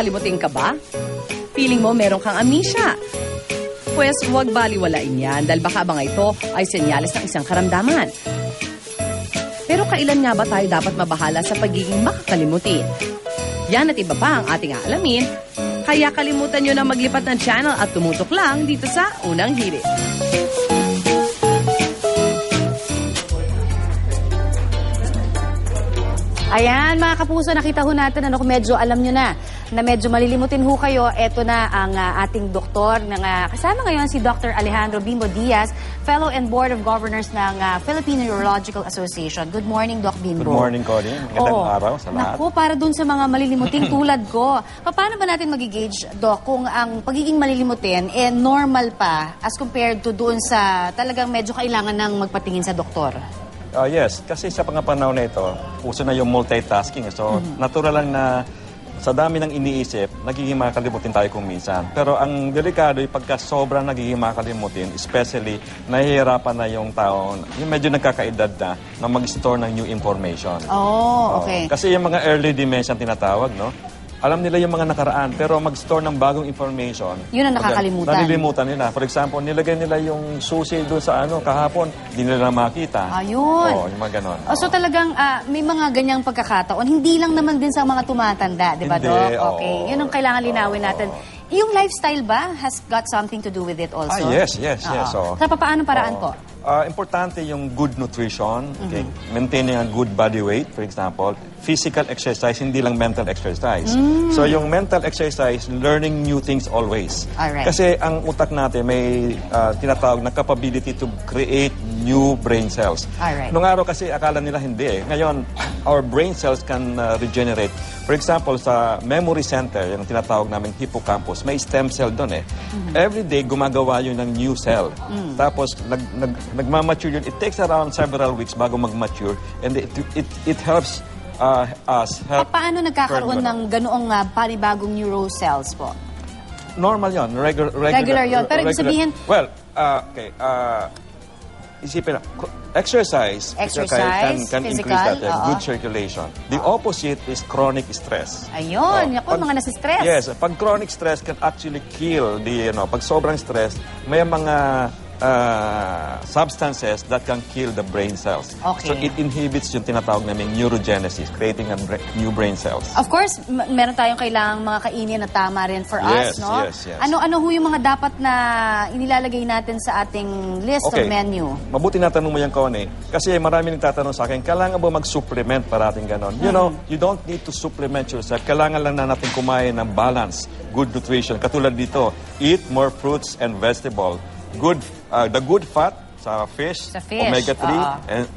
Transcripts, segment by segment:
makakalimutin ka ba? Feeling mo meron kang amnesia? Pues huwag baliwalain yan dahil baka ba nga ito ay senyales ng isang karamdaman. Pero kailan nga ba tayo dapat mabahala sa pagiging makakalimutin? Yan at iba pa ang ating aalamin. Kaya kalimutan nyo na maglipat ng channel at tumutok lang dito sa Unang Hirit. Ayan, mga kapuso, nakita ho natin, kung medyo alam nyo na medyo malilimutin ho kayo. Ito na ang ating doktor. Kasama ngayon si Dr. Alejandro Bimbo Diaz, Fellow and Board of Governors ng Philippine Neurological Association. Good morning, Doc Bimbo. Good morning, Corinne. Magandang araw sa lahat. Naku, para dun sa mga malilimuting tulad ko, paano ba natin magigauge, Doc, kung ang pagiging malilimutin normal pa as compared to doon sa talagang medyo kailangan ng magpatingin sa doktor? Yes, kasi sa panahon na ito, uso na yung multitasking. So, natural lang na sa dami ng iniisip, nagiging makakalimutin tayo kung minsan. Pero ang delikado ay pagka sobrang nagiging makakalimutin, especially nahihirapan na yung tao, yung medyo nagkakaedad na mag-store ng new information. Oh, okay. Kasi yung mga early dementia tinatawag, no? Alam nila yung mga nakaraan, pero mag-store ng bagong information. Yun ang nakakalimutan. Nalilimutan nila. For example, nilagay nila yung susi doon sa kahapon, hindi nila makita. Ayun. Oo, yung mga ganon. So talagang may mga ganyang pagkakataon. Hindi lang naman din sa mga tumatanda, di ba, Doc? Okay. Yun ang kailangan linawin natin. Yung lifestyle ba has got something to do with it also? Yes. So, sa paano paraan po? Importante yung good nutrition, okay? Maintaining a good body weight, for example. Physical exercise, hindi lang mental exercise. So yung mental exercise, learning new things always. Alright. Kasi ang utak natin may tinatawag na capability to create new brain cells. Alright. Nung araw kasi akala nila hindi. Ngayon, our brain cells can regenerate. For example, sa memory center, yung tinatawag namin hippocampus, may stem cell doon . Every day, gumagawa yun ng new cell. Tapos, nagmamature yun. It takes around several weeks bago mag-mature. And it helps us help. Paano nagkakaroon ng ganoong panibagong neural cells po? Normal yun. Regular yun. Pero ibig sabihin... Well, okay. Isipin na, exercise can increase that good circulation. The opposite is chronic stress. Ayun, mga nasa-stress. Yes, pag chronic stress can actually kill pag sobrang stress, may mga substances that can kill the brain cells. Okay. So it inhibits yung tinatawag namin neurogenesis, creating new brain cells. Of course, meron tayong kailangang mga kainin na tama rin for us, no? Yes. Ano ho yung mga dapat na inilalagay natin sa ating list of menu? Mabuti na tanong mo yan, Connie. Kasi marami nagtatanong sa akin, kailangan ba mag-supplement parating ganon? You know, you don't need to supplement yourself. Kailangan lang na natin kumain ng balance, good nutrition. Katulad dito, eat more fruits and vegetables. The good fat sa fish, omega-3,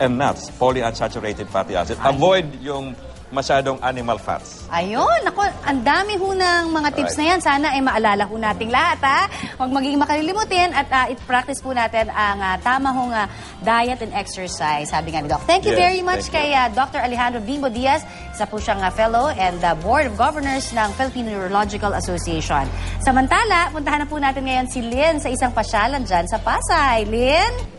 and nuts, polyunsaturated fatty acids. Avoid yung masyadong animal fats. Ayun, ako, ang dami ho ng mga tips na yan. Sana ay maalala ho nating lahat, ha? Huwag magiging makalilimutin at i-practice po natin ang tama hong diet and exercise, sabi nga ni Doc. Thank you very much kay Dr. Alejandro Bimbo Diaz. Isa po siyang Fellow and Board of Governors ng Philippine Neurological Association. Samantala, puntahan na po natin ngayon si Lynn sa isang pasyalan dyan sa Pasay. Lynn?